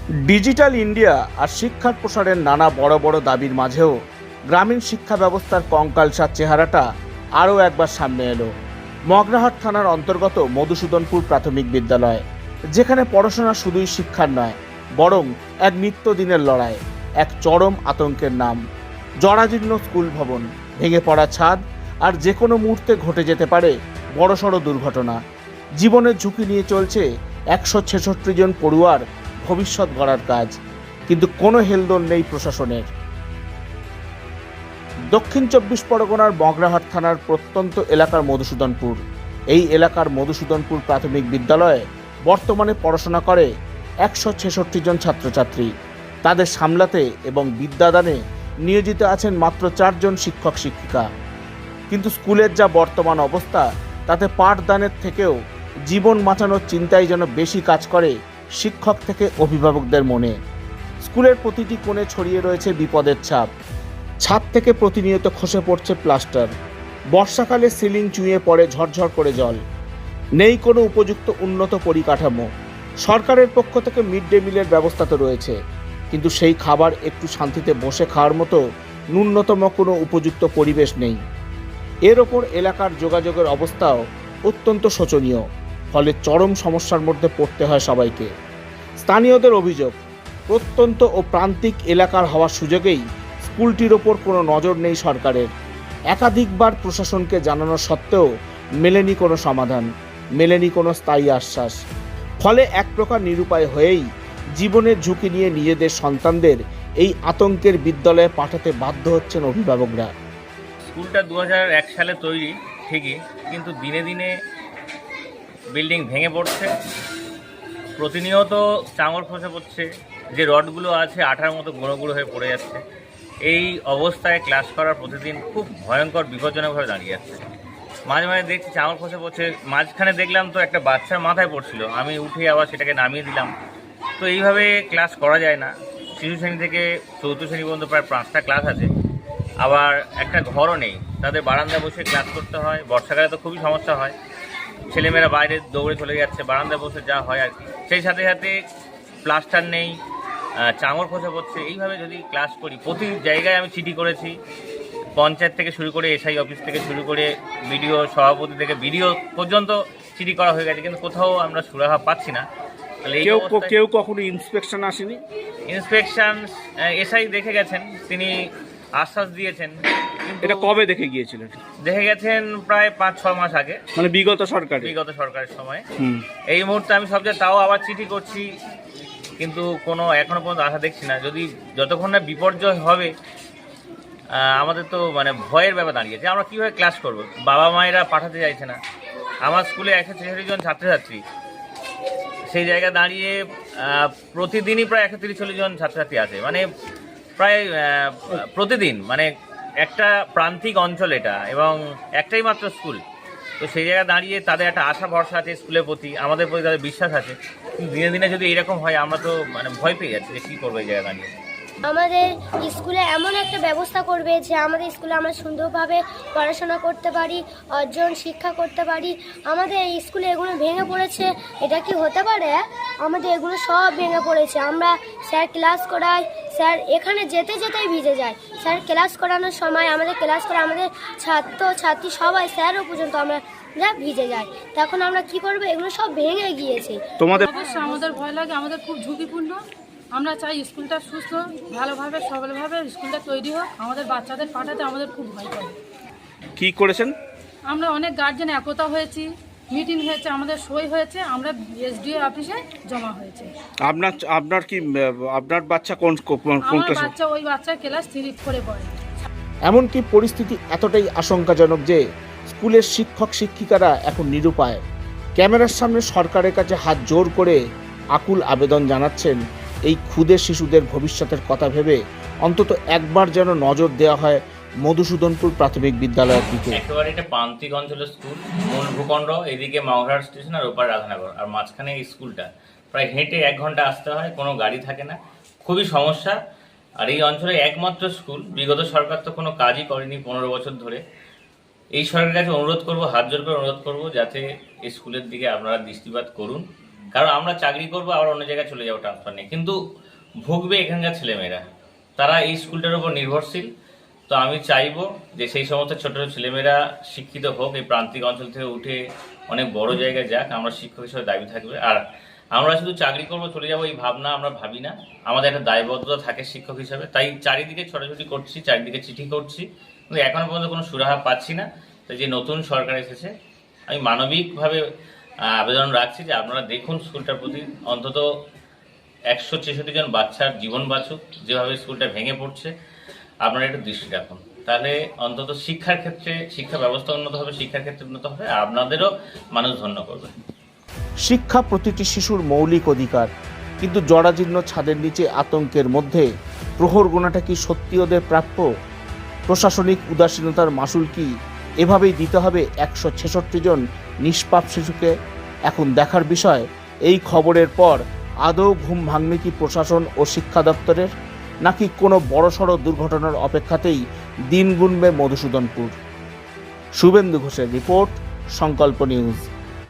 Digital India আর শিক্ষার প্রসারের নানা বড় বড় দাবির মাঝেও গ্রামীণ শিক্ষা ব্যবস্থার কঙ্কালসার চেহারাটা আরও একবার সামনে এলো। মগরাহাট থানার অন্তর্গত মধুসূদনপুর প্রাথমিক বিদ্যালয়, যেখানে পড়াশোনা শুধুই শিক্ষার নয়, বরং এক নিত্যদিনের লড়াই, এক চরম আতঙ্কের নাম। জরাজীর্ণ স্কুল ভবন, ভেঙে পড়া ছাদ, আর যে কোনো মুহূর্তে ঘটে যেতে পারে বড়সড় দুর্ঘটনা। জীবনের ঝুঁকি নিয়ে চলছে 166 জন পড়ুয়ার ভবিষ্যৎ গড়ার কাজ, কিন্তু কোনো হেলদোল নেই প্রশাসনের। দক্ষিণ 24 পরগনার মগরাহাট থানার প্রত্যন্ত এলাকার মধুসূদনপুর, এই এলাকার মধুসূদনপুর প্রাথমিক বিদ্যালয়ে বর্তমানে পড়াশোনা করে 166 জন ছাত্রছাত্রী। তাদের সামলাতে এবং বিদ্যাদানে নিয়োজিত আছেন মাত্র 4 জন শিক্ষক শিক্ষিকা। কিন্তু স্কুলের যা বর্তমান অবস্থা, তাতে পাঠদানের থেকেও জীবন বাঁচানোর চিন্তাই যেন বেশি কাজ করে শিক্ষক থেকে অভিভাবকদের মনে। স্কুলের প্রতিটি কোণে ছড়িয়ে রয়েছে বিপদের ছাপ। ছাদ থেকে প্রতিনিয়ত খসে পড়ছে প্লাস্টার, বর্ষাকালে সিলিং চুঁইয়ে পড়ে ঝরঝর করে জল, নেই কোনো উপযুক্ত উন্নত পরিকাঠামো। সরকারের পক্ষ থেকে মিড ডে মিলের ব্যবস্থা তো রয়েছে, কিন্তু সেই খাবার একটু শান্তিতে বসে খাওয়ার মতো ন্যূনতম কোনো উপযুক্ত পরিবেশ নেই। এর ওপর এলাকার যোগাযোগের অবস্থাও অত্যন্ত শোচনীয়, ফলে চরম সমস্যার মধ্যে পড়তে হয় সবাইকে। স্থানীয়দের অভিযোগ, প্রত্যন্ত ও প্রান্তিক এলাকার হওয়ার সুযোগেই স্কুলটির ওপর কোনো নজর নেই সরকারের। একাধিকবার প্রশাসনকে জানানো সত্ত্বেও মেলেনি কোনো সমাধান, মেলেনি কোনো স্থায়ী আশ্বাস। ফলে এক প্রকার নিরুপায় হয়েই জীবনের ঝুঁকি নিয়ে নিজেদের সন্তানদের এই আতঙ্কের বিদ্যালয়ে পাঠাতে বাধ্য হচ্ছেন অভিভাবকরা। স্কুলটা 2001 সালে তৈরি ঠিকই, কিন্তু দিনে দিনে বিল্ডিং ভেঙে পড়ছে, প্রতিনিয়ত চাঙর খসে পড়ছে, যে রডগুলো আছে আঠার মতো গুঁড়ো গুঁড়ো হয়ে পড়ে যাচ্ছে। এই অবস্থায় ক্লাস করার প্রতিদিন খুব ভয়ঙ্কর বিপজ্জনকভাবে দাঁড়িয়ে যাচ্ছে। মাঝে মাঝে দেখছি চাঙর খসে পড়ছে, মাঝখানে দেখলাম তো একটা বাচ্চার মাথায় পড়ছিল, আমি উঠে আবার সেটাকে নামিয়ে দিলাম। তো এইভাবে ক্লাস করা যায় না। শিশু শ্রেণী থেকে চতুর্থ শ্রেণী পর্যন্ত প্রায় 5টা ক্লাস আছে, আবার একটা ঘরও নেই, তাদের বারান্দায় বসে ক্লাস করতে হয়। বর্ষাকালে তো খুবই সমস্যা হয়, ছেলেমেয়েরা বাইরে দৌড়ে চলে যাচ্ছে, বারান্দায় বসে যা হয় আর কি। সেই সাথে সাথে প্লাস্টার নেই, চাঙর খসে পড়ছে। এইভাবে যদি ক্লাস করি, প্রতি জায়গায় আমি চিঠি করেছি, পঞ্চায়েত থেকে শুরু করে এসআই অফিস থেকে শুরু করে বিডিও সভাপতি থেকে বিডিও পর্যন্ত চিঠি করা হয়ে গেছে, কিন্তু কোথাও আমরা সুরাহা পাচ্ছি না। কেউ কখনো ইন্সপেকশন আসেনি? ইন্সপেকশন এসআই দেখে গেছেন, তিনি আশ্বাস দিয়েছেন। এটা কবে দেখে গিয়েছিলেন? দেখে গেছেন প্রায় 5-6 মাস আগে, মানে বিগত সরকারের সময়। এই মুহূর্তে আমি সব জায়গায় তাও আবার চিঠি করছি, কিন্তু কোনো এখনো পর্যন্ত আশা দেখছি না। যতক্ষণ না বিপর্যয় হবে, আমাদের তো মানে ভয়ের ব্যাপার দাঁড়িয়েছে। আমরা কীভাবে ক্লাস করব? বাবা মায়েরা পাঠাতে চাইছে না। আমার স্কুলে 146 জন ছাত্রছাত্রী, সেই জায়গায় দাঁড়িয়ে প্রতিদিনই প্রায় 130-140 জন ছাত্রছাত্রী আছে, মানে প্রায় প্রতিদিন। মানে একটা প্রান্তিক অঞ্চল এটা, এবং একটাই মাত্র স্কুল। তো সেই জায়গায় দাঁড়িয়ে তাদের একটা আশা ভরসা আছে স্কুলের প্রতি, আমাদের প্রতি তাদের বিশ্বাস আছে। কিন্তু দিনে দিনে যদি এরকম হয়, আমরা তো মানে ভয় পেয়ে যাচ্ছি যে কী করবো এই জায়গায় দাঁড়িয়ে। আমাদের স্কুলে এমন একটা ব্যবস্থা করবে যে আমাদের স্কুলে আমরা সুন্দরভাবে পড়াশোনা করতে পারি, অর্জন শিক্ষা করতে পারি। আমাদের এই স্কুলে এগুলো ভেঙে পড়েছে, এটা কি হতে পারে? আমাদের এগুলো সব ভেঙে পড়েছে। আমরা স্যার ক্লাস করাই, স্যার এখানে যেতে যেতেই ভিজে যায়। স্যার ক্লাস করানোর সময় আমাদের ক্লাস করে আমাদের ছাত্রছাত্রী সবাই, স্যারও পর্যন্ত আমরা ভিজে যায়। তখন আমরা কি করবো? এগুলো সব ভেঙে গিয়েছে। তোমাদের অবশ্যই আমাদের ভয় লাগে, আমাদের খুব ঝুঁকিপূর্ণ। আমরা চাই স্কুলটা সুস্থ, ভালোভাবে সবলভাবে স্কুলটা তৈরি হোক। আমাদের বাচ্চাদের পাঠাতে আমাদের খুব ভয় করে। কি করেছেন? আমরা অনেক গার্জেন একতা হয়েছি, মিটিং হয়েছে, আমাদের সই হয়েছে, আমরা এসডিও অফিসে জমা হয়েছে। আপনার বাচ্চা কোন ক্লাসে? বাচ্চা ওই বাচ্চা ক্লাস 3-4 পড়ে। এমনকি পরিস্থিতি এতটাই আশঙ্কাজনক যে স্কুলের শিক্ষক শিক্ষিকারা এখন নিরুপায়। ক্যামেরার সামনে সরকারের কাছে হাত জোর করে আকুল আবেদন জানাচ্ছেন, এই ক্ষুদে শিশুদের ভবিষ্যতের কথা ভেবে অন্তত একবার যেন নজর দেওয়া হয় মধুসূদনপুর প্রাথমিক বিদ্যালয়ের দিকে। একেবারে এটা প্রান্তিক অঞ্চলের স্কুল, মূল ভূখণ্ড এদিকে মগরাহাট স্টেশন আর ওপার রাধানগর, আর মাঝখানে এই স্কুলটা। প্রায় হেঁটে 1 ঘন্টা আসতে হয়, কোনো গাড়ি থাকে না, খুবই সমস্যা। আর এই অঞ্চলে একমাত্র স্কুল, বিগত সরকার তো কোনো কাজই করেনি 15 বছর ধরে। এই সরকারের কাছে অনুরোধ করব, হাত জোর করে অনুরোধ করব, যাতে এই স্কুলের দিকে আপনারা দৃষ্টিপাত করুন কারণ আমরা চাকরি করবো আবার অন্য জায়গায় চলে যাবো ট্রান্সফার নিয়ে, কিন্তু ভুগবে এখানকার ছেলেমেয়েরা, তারা এই স্কুলটার উপর নির্ভরশীল। তো আমি চাইবো যে সেই সমস্ত ছোট ছোট ছেলেমেয়েরা শিক্ষিত হোক, এই প্রান্তিক অঞ্চল থেকে উঠে অনেক বড় জায়গায় যাক, আমরা শিক্ষক হিসেবে দাবি থাকবে। আর আমরা শুধু চাকরি করবো চলে যাবো এই ভাবনা আমরা ভাবি না, আমাদের একটা দায়বদ্ধতা থাকে শিক্ষক হিসেবে। তাই চারিদিকে ছোটাছুটি করছি, চারিদিকে চিঠি করছি, কিন্তু এখনো পর্যন্ত কোনো সুরাহা পাচ্ছি না। তাই যে নতুন সরকার এসেছে, আমি মানবিকভাবে আবেদন রাখছি যে আপনারা দেখুন স্কুলটার প্রতি, অন্তত 166 জন বাচ্চার জীবন বাঁচুক। যেভাবে স্কুলটা ভেঙে পড়ছে আপনারা একটু দৃষ্টি রাখুন, তাহলে অন্তত শিক্ষার ক্ষেত্রে, শিক্ষা ব্যবস্থা উন্নত হবে, শিক্ষার ক্ষেত্রে উন্নত হবে, আপনাদেরও মানুষ ধন্য করবে। শিক্ষা প্রতিটি শিশুর মৌলিক অধিকার, কিন্তু জরাজীর্ণ ছাদের নিচে আতঙ্কের মধ্যে প্রহর গোনাটা কি সত্যি ওদের প্রাপ্য? প্রশাসনিক উদাসীনতার মাসুল কি এভাবেই দিতে হবে 166 জন নিষ্পাপ শিশুকে? এখন দেখার বিষয়, এই খবরের পর আদৌ ঘুম ভাঙবে কি প্রশাসন ও শিক্ষা দপ্তরের, নাকি কোনো বড়সড় দুর্ঘটনার অপেক্ষাতেই দিন গুনবে মধুসূদনপুর। শুভেন্দু ঘোষের রিপোর্ট, সংকল্প নিউজ।